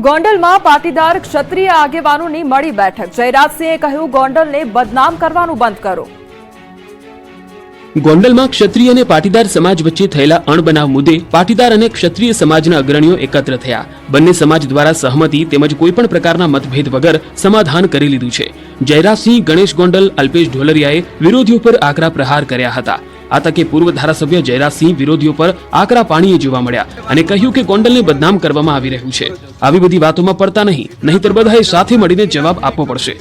ગોંડલમાં પાટીદાર ક્ષત્રિય આગેવાનોની મળી બેઠક. જયરાજસિંહે કહ્યું, ગોંડલને બદનામ કરવાનું બંધ કરો. ગોંડલમાં ક્ષત્રિય અને પાટીદાર સમાજ વચ્ચે થયેલા અણબનાવ મુદ્દે પાટીદાર અને ક્ષત્રિય સમાજના અગ્રણીઓ એકત્ર થયા. બંને સમાજ દ્વારા સહમતિ તેમજ કોઈપણ પ્રકારના મતભેદ વગર સમાધાન કરી લીધું છે. જયરાજસિંહ, ગણેશ ગોંડલ, અલ્પેશ ઢોલરિયાએ વિરોધીઓ પર આકરા પ્રહાર કર્યા હતા. આ તકે પૂર્વ ધારાસભ્ય જયરાજસિંહ વિરોધીઓ પર આકરા પાણીએ જોવા મળ્યા અને કહ્યું કે ગોંડલને બદનામ કરવામાં આવી રહ્યું છે. આવી બધી વાતોમાં પડતા નહીંતર બધાએ સાથે મળીને જવાબ આપવો પડશે.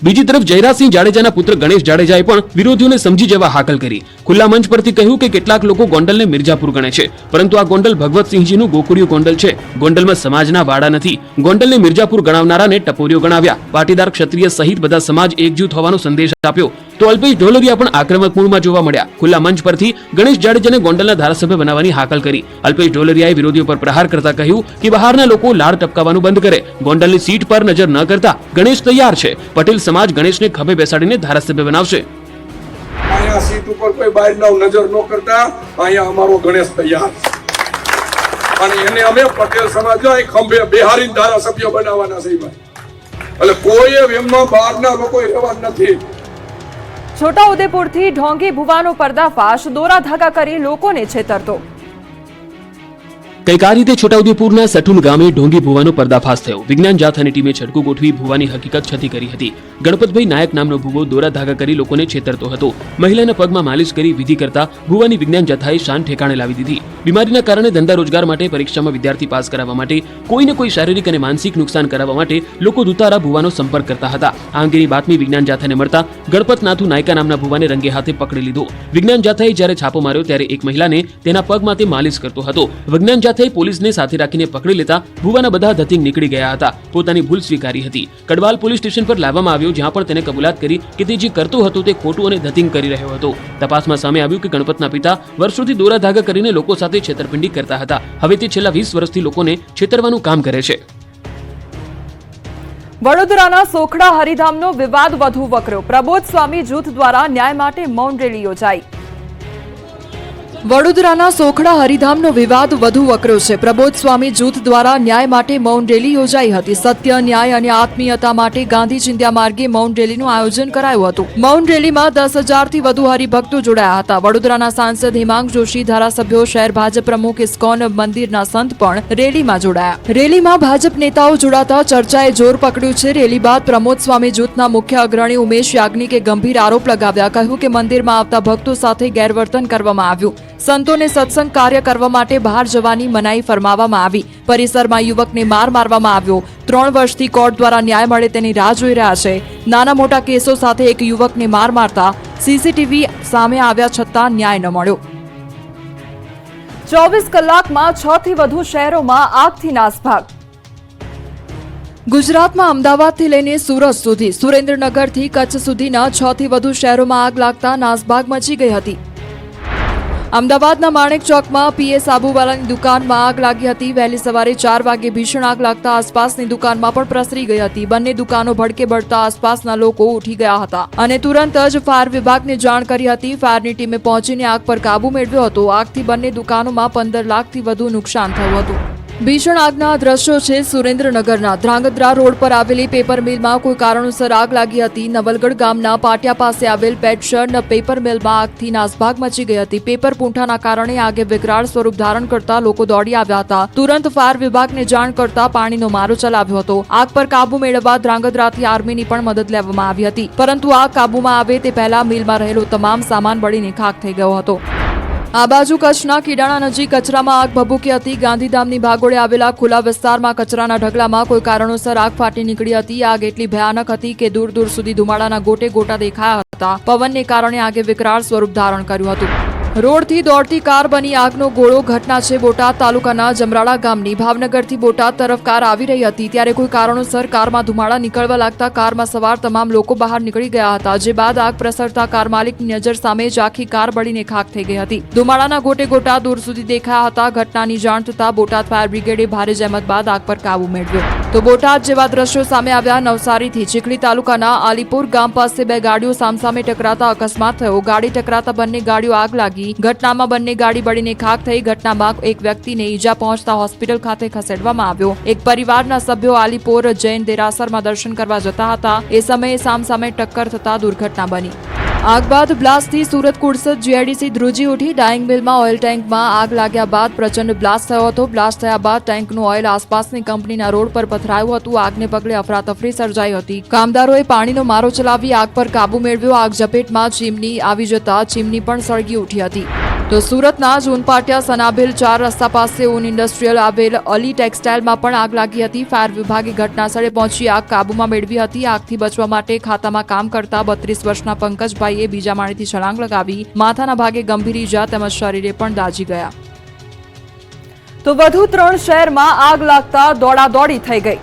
બીજી તરફ જયરાજસિંહ જાડેજાના પુત્ર ગણેશ જાડેજાએ પણ વિરોધીઓને સમજી જવા હાકલ કરી. ખુલ્લા મંચ પરથી કહ્યું કે કેટલાક લોકો ગોંડલને મિર્જાપુર ગણે છે, પરંતુ આ ગોંડલ ભગવતસિંહજીનું ગોકુળિયું ગોંડલ છે. ગોંડલમાં સમાજના વાડા નથી. ગોંડલને મિર્જાપુર ગણાવનારાને ટપોરીઓ ગણાવ્યા. પાટીદાર, ક્ષત્રિય સહિત બધા સમાજ એકજૂથ હોવાનો સંદેશ આપ્યો. તો અલ્પેશ ઢોલરિયા પણ આક્રમક મૂડમાં જોવા મળ્યા. ખુલ્લા મંચ પરથી ગણેશ જાડેજાને ગોંડલના ધારાસભ્ય બનાવવાની હાકલ કરી. અલ્પેશ ઢોલરિયાએ વિરોધીઓ પર પ્રહાર કરતા કહ્યું કે બહારના લોકો લાડ ટપકાવવાનું બંધ કરે. ગોંડલની સીટ પર નજર ન કરતા ગણેશ તૈયાર છે. પટેલ સમાજ ગણેશને ખભે બેસાડીને ધારાસભ્ય બનાવશે. અહીંયા સીટ ઉપર કોઈ બહારના નજર ન કરતા અહીંયા અમારો ગણેશ તૈયાર છે અને એને અમે પટેલ સમાજ ખંભે બેહારીને ધારાસભ્ય બનાવવાના છે ભાઈ. એટલે કોઈ એમમાં બહારના લોકો રહેવા નથી. છોટાઉદેપુરથી ઢોંગી ભુવાનો પર્દાફાશ. દોરા ધાગા કરી લોકોને છેતરતો. કઈક આ રીતે છોટાઉદેપુરના સઠુન ગામે ઢોંગી ભુવાનો પર્દાફાશ થયો. વિજ્ઞાન જાથાની ટીમે છટકું ગોઠવી ભુવાની હકીકત છતી કરી હતી. ગણપતભાઈ નાયક નામનો ભુવો દોરા ધાગા કરી લોકોને છેતરતો હતો. મહિલાના પગમાં માલિશ કરી વિધિ કરતા ભુવાની વિજ્ઞાન જાથાએ શાન ઠેકાણે લાવી દીધી. બીમારીના કારણે ધંધા રોજગાર માટે, પરીક્ષામાં વિદ્યાર્થી પાસ કરાવવા માટે, કોઈને કોઈ શારીરિક અને માનસિક નુકસાન કરાવવા માટે લોકો દુતારા ભુવાનો સંપર્ક કરતા હતા. આ અંગેની બાતમી વિજ્ઞાન જાથાને મળતા ગણપત નાથુ નાયકા નામના ભુવાને રંગે હાથે પકડી લીધો. વિજ્ઞાન જાથાએ જ્યારે છાપો માર્યો ત્યારે એક મહિલાને તેના પગમાં તે માલિશ કરતો હતો. વિજ્ઞાન જાથાએ પોલીસને સાથે રાખીને પકડી લેતા ભુવાના બધા ધતિંગ નીકળી ગયા હતા. પોતાની ભૂલ સ્વીકારી હતી. કડવાલ પોલીસ સ્ટેશન પર લાવવામાં આવ્યો, જ્યાં પણ તેને કબૂલાત કરી કે તે જે કરતો હતો તે ખોટું અને ધતિંગ કરી રહ્યો હતો. તપાસમાં સામે આવ્યું કે ગણપતના પિતા વર્ષોથી દોરા ધાગા કરીને લોકો સાથે છેતરપિંડી કરતા હતા. હવે તે છેલ્લા 20 વર્ષથી લોકોને છેતરવાનું કામ કરે છે. વડોદરાના સોખડા હરિધામનો વિવાદ વધુ વકર્યો. પ્રબોધ સ્વામી જૂથ દ્વારા ન્યાય માટે મૌન રેલી યોજાઈ. વડોદરાના સોખડા હરિધામનો વિવાદ વધુ વકર્યો છે. પ્રબોધ સ્વામી જૂથ દ્વારા ન્યાય માટે મૌન રેલી યોજાઈ હતી. સત્ય, ન્યાય અને આત્મીયતા માટે ગાંધી ચિંધ્યા માર્ગે મૌન રેલીનું આયોજન કરાયું હતું. મૌન રેલીમાં 10,000થી વધુ હરિભક્તો જોડાયા હતા. વડોદરાના સાંસદ હેમાંગ જોશી, ધારાસભ્યો, શહેર ભાજપ પ્રમુખ, ઇસ્કોન મંદિરના સંત પણ રેલીમાં જોડાયા. રેલીમાં ભાજપ નેતાઓ જોડાતા ચર્ચાએ જોર પકડ્યું છે. રેલી બાદ પ્રમોદ સ્વામી જૂથના મુખ્ય અગ્રણી ઉમેશ યાજ્ઞિકે ગંભીર આરોપ લગાવ્યા. કહ્યું કે મંદિરમાં આવતા ભક્તો સાથે ગેરવર્તન કરવામાં આવ્યું. સંતોને સત્સંગ કાર્ય કરવા માટે બહાર જવાની મનાઈ ફરમાવવામાં આવી. પરિસરમાં યુવકને માર મારવામાં આવ્યો. 3 વર્ષથી કોર્ટ દ્વારા ન્યાય મળે તેની રાહ જોઈ રહ્યા છે. નાના મોટા કેસો સાથે એક યુવકને માર મારતા સીસીટીવી સામે આવ્યા છતાં ન્યાય ન મળ્યો. 24 કલાકમાં 6 થી વધુ શહેરોમાં આગથી નાસભાગ. ગુજરાતમાં અમદાવાદથી લઈને સુરત સુધી, સુરેન્દ્રનગરથી કચ્છ સુધીના 6 થી વધુ શહેરોમાં આગ લાગતા નાસભાગ મચી ગઈ હતી. અમદાવાદના માણેક ચોકમાં પીએ સાબુવાલાની દુકાનમાં આગ લાગી હતી. વહેલી સવારે 4 વાગે ભીષણ આગ લાગતા આસપાસની દુકાનમાં પણ પ્રસરી ગઈ હતી. બંને દુકાનો ભડકે બળતા આસપાસના લોકો ઉઠી ગયા હતા અને તુરંત જ ફાયર વિભાગને જાણ કરી હતી. ફાયરની ટીમે પહોંચીને આગ પર કાબુ મેળવ્યો હતો. આગથી બંને દુકાનોમાં 15 લાખથી વધુ નુકસાન થયું હતું. ભીષણ આગના દ્રશ્યો છે સુરેન્દ્રનગરના ધ્રાંગધ્રા રોડ પર આવેલી પેપર મિલમાં કોઈ કારણોસર આગ લાગી હતી. નવલગઢ ગામના પાટિયા પાસે આવેલ પેટશર્ન પેપર મિલમાં આગથી નાસભાગ મચી ગઈ હતી. પેપર પૂંઠાના કારણે આગે વિકરાળ સ્વરૂપ ધારણ કરતા લોકો દોડી આવ્યા હતા. તુરંત ફાયર વિભાગને જાણ કરતા પાણીનો મારો ચલાવ્યો હતો. આગ પર કાબુ મેળવવા ધ્રાંગધ્રાથી આર્મીની પણ મદદ લેવામાં આવી હતી, પરંતુ આગ કાબુમાં આવે તે પહેલા મિલમાં રહેલો તમામ સામાન બળીને ખાખ થઈ ગયો હતો. આ બાજુ કચ્છના કીડાણા નજીક કચરામાં આગ ભભૂકી હતી. ગાંધીધામની ભાગોળે આવેલા ખુલ્લા વિસ્તારમાં કચરાના ઢગલામાં કોઈ કારણોસર આગ ફાટી નીકળી હતી. આગ એટલી ભયાનક હતી કે દૂર દૂર સુધી ધુમાડાના ગોટે ગોટા દેખાયા હતા. પવનને કારણે આગે વિકરાળ સ્વરૂપ ધારણ કર્યું હતું. રોડથી દોડતી કાર બની આગનો ગોળો. ઘટના છે બોટાદ તાલુકાના જમરાળા ગામની. ભાવનગરથી બોટાદ તરફ કાર આવી રહી હતી ત્યારે કોઈ કારણોસર કારમાં ધુમાડા નીકળવા લાગતા કારમાં સવાર તમામ લોકો બહાર નીકળી ગયા હતા. જે બાદ આગ પ્રસરતા કાર માલિકની નજર સામે જ આખી કાર બળીને ખાખ થઈ ગઈ હતી. ધુમાડાના ગોટે ગોટા દૂર સુધી દેખાયા હતા. ઘટનાની જાણ થતાં બોટાદ ફાયર બ્રિગેડે ભારે જહેમત બાદ આગ પર કાબુ મેળવ્યો. તો બોટાદ જેવા દ્રશ્યો સામે આવ્યા નવસારીથી. ચીખલી તાલુકાના આલીપુર ગામ પાસે 2 ગાડીઓ સામસામે ટકરાતા અકસ્માત થયો. ગાડી ટકરાતા બંને ગાડીઓ આગ લાગી. હતી। ઘટનામાં બંને ગાડી બળીને ખાક થઈ। ઘટનામાં એક વ્યક્તિને ઈજા પહોંચતા હોસ્પિટલ ખાતે ખસેડવામાં આવ્યો। એક પરિવારના સભ્યો આલીપોર જૈન દેરાસરમાં દર્શન કરવા જતા હતા। એ સમયે સામસામે ટક્કર થતા દુર્ઘટના બની। આગ બાદ બ્લાસ્ટથી સુરત કુડસદ જીઆઈડીસી ધ્રુજી ઉઠી। ડાઇંગ મિલમાં ઓઇલ ટેન્કમાં આગ લાગ્યા બાદ પ્રચંડ બ્લાસ્ટ થયો હતો। બ્લાસ્ટ થયા બાદ ટેન્કનું ઓઇલ આસપાસની કંપનીના રોડ પર પથરાયું હતું। આગને પગલે અફરાતફરી સર્જાઈ હતી। કામદારોએ પાણીનો મારો ચલાવી આગ પર કાબુ મેળવ્યો। આગ ઝપેટમાં ચીમની આવી જતા ચીમની પણ સળગી ઉઠી હતી। તો સુરતના જૂન પાટિયા સનાભેલ 4 રસ્તા પાસે ઊન ઇન્ડસ્ટ્રીયલ આવેલ અલી ટેક્સટાઇલમાં પણ આગ લાગી હતી। ફાયર વિભાગે ઘટનાસ્થળે પહોંચી આગ કાબૂમાં મેળવી હતી। આગથી બચવા માટે ખાતામાં કામ કરતા 32 વર્ષના પંકજભાઈએ બીજા માળેથી છલાંગ લગાવી। માથાના ભાગે ગંભીર ઈજા તેમજ શરીરે પણ દાઝી ગયા। તો વધુ 3 શહેરમાં આગ લાગતા દોડાદોડી થઈ ગઈ।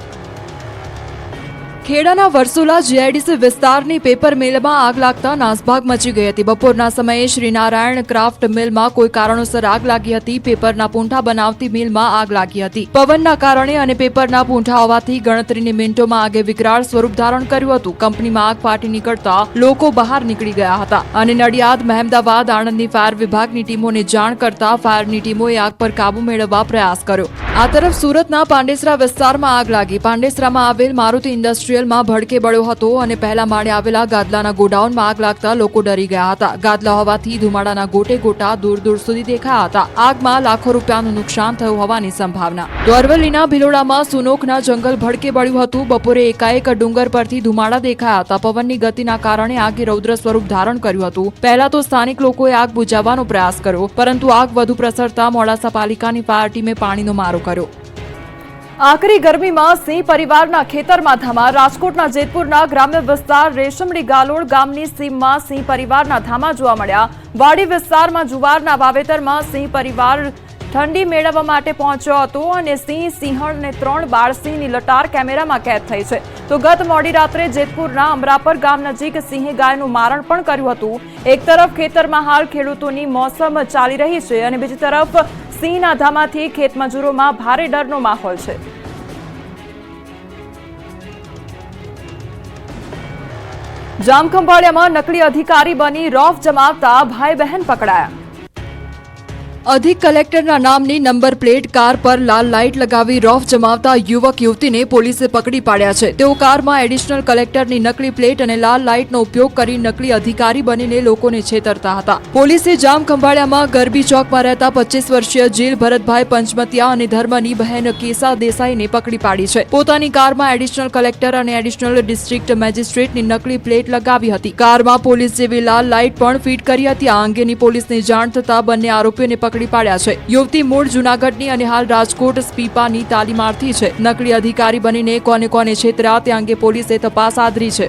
ખેડાના વરસોલા જીઆઈડીસી વિસ્તારની પેપર મિલમાં આગ લાગતા નાસભાગ મચી ગઈ હતી। બપોરના સમયે શ્રીનારાયણ ક્રાફ્ટ મિલમાં કોઈ કારણોસર આગ લાગી હતી। પેપરના પૂંઠા બનાવતી મિલમાં આગ લાગી હતી। પવનના કારણે અને પેપરના પૂંઠા હોવાથી ગણતરીની મિનિટોમાં આગે વિકરાળ સ્વરૂપ ધારણ કર્યું હતું। કંપનીમાં આગ ફાટી નીકળતા લોકો બહાર નીકળી ગયા હતા અને નડિયાદ, મહેમદાવાદ, આણંદની ફાયર વિભાગની ટીમોને જાણ કરતા ફાયરની ટીમોએ આગ પર કાબુ મેળવવા પ્રયાસ કર્યો। આ તરફ સુરતના પાંડેસરા વિસ્તારમાં આગ લાગી। પાંડેસરામાં આવેલ મારુતિ ઇન્ડસ્ટ્રીયલમાં ભડકે બળ્યો હતો અને પહેલા માળે આવેલા ગાદલાના ગોડાઉનમાં આગ લાગતા લોકો ડરી ગયા હતા। ગાદલા હોવાથી ધુમાડાના ગોટે ગોટા દૂર દૂર સુધી દેખાયા હતા। આગમાં લાખો રૂપિયાનું નુકસાન થયું હોવાની સંભાવના। તો અરવલ્લીના ભિલોડામાં સુનોખના જંગલ ભડકે બળ્યું હતું। બપોરે એકાએક ડુંગર પરથી ધુમાડા દેખાયા હતા। પવનની ગતિના કારણે આગે રૌદ્ર સ્વરૂપ ધારણ કર્યું હતું। પહેલા તો સ્થાનિક લોકોએ આગ બુઝાવવાનો પ્રયાસ કર્યો, પરંતુ આગ વધુ પ્રસરતા મોડાસા પાલિકાની ફાયર ટીમે પાણીનો મારો કર્યો। આકરી ગરમીમાં સિંહ પરિવારના ખેતરમાં ધામા। રાજકોટના જેતપુરના ગ્રામ્ય વિસ્તાર રેશમડી ગાલોડ ગામની સીમમાં સિંહ પરિવારના ધામા જોવા મળ્યા। વાડી વિસ્તારમાં જુવારના વાવેતરમાં સિંહ પરિવાર ઠંડી મેળવવા માટે પહોંચ્યો હતો અને સિંહણ અને 3 બાળસિંહની લટાર કેમેરામાં કેદ થઈ છે। તો ગત મોડી રાત્રે જેતપુરના અમરાપર ગામ નજીક સિંહે ગાયનું મારણ પણ કર્યું હતું। એક તરફ ખેતરમાં હાલ ખેડૂતોની મોસમ ચાલી રહી છે અને બીજી તરફ સિંહના ધામાથી ખેતમજૂરોમાં ભારે ડરનો માહોલ છે। જામખંભાળિયામાં નકલી અધિકારી બની રોફ જમાવતા ભાઈ બહેન પકડાયા। અધિક કલેક્ટરના નામની નંબર પ્લેટ કાર પર લાલ લાઇટ લગાવી રોફ જમાવતા યુવક યુવતીને પોલીસે પકડી પાડ્યા છે। તેઓ કારમાં એડિશનલ કલેક્ટરની નકલી પ્લેટ અને લાલ લાઇટનો ઉપયોગ કરી નકલી અધિકારી બનીને લોકોને છેતરતા હતા। પોલીસે જામખંભાળિયામાં ગરબી ચોકમાં રહેતા 25 વર્ષીય જીલ ભરતભાઈ પંચમતિયા અને ધર્મની બહેન કેસા દેસાઈને પકડી પાડી છે। પોતાની કારમાં એડિશનલ કલેક્ટર અને એડિશનલ ડિસ્ટ્રિક્ટ મેજિસ્ટ્રેટની નકલી પ્લેટ લગાવી હતી। કારમાં પોલીસ જેવી લાલ લાઇટ પણ ફિટ કરી હતી। આ અંગેની પોલીસને જાણ થતા બંને આરોપીઓને પકડી પાડ્યા છે। યુવતી મૂળ જૂનાગઢની અને હાલ રાજકોટ સ્પીપાની તાલીમાર્થી છે। નકલી અધિકારી બનીને કોને કોને છેતર્યા તે અંગે પોલીસે તપાસ આદરી છે।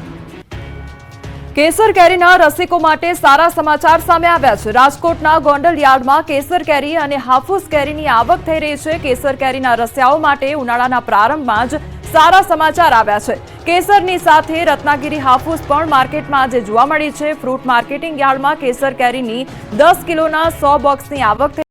કેસર કેરીના રસિકો માટે સારા સમાચાર સામે આવ્યા છે। રાજકોટના ગોંડલ યાર્ડમાં કેસર કેરી અને હાફૂસ કેરીની આવક થઈ રહી છે। કેસર કેરીના રસિયાઓ માટે ઉનાળાના પ્રારંભમાં જ સારા સમાચાર આવ્યા છે। કેસરની સાથે રત્નાગીરી હાફૂસ પણ માર્કેટમાં આજે જોવા મળી છે। ફ્રૂટ માર્કેટિંગ યાર્ડમાં કેસર કેરીની 10 કિલોના 100 બોક્સની આવક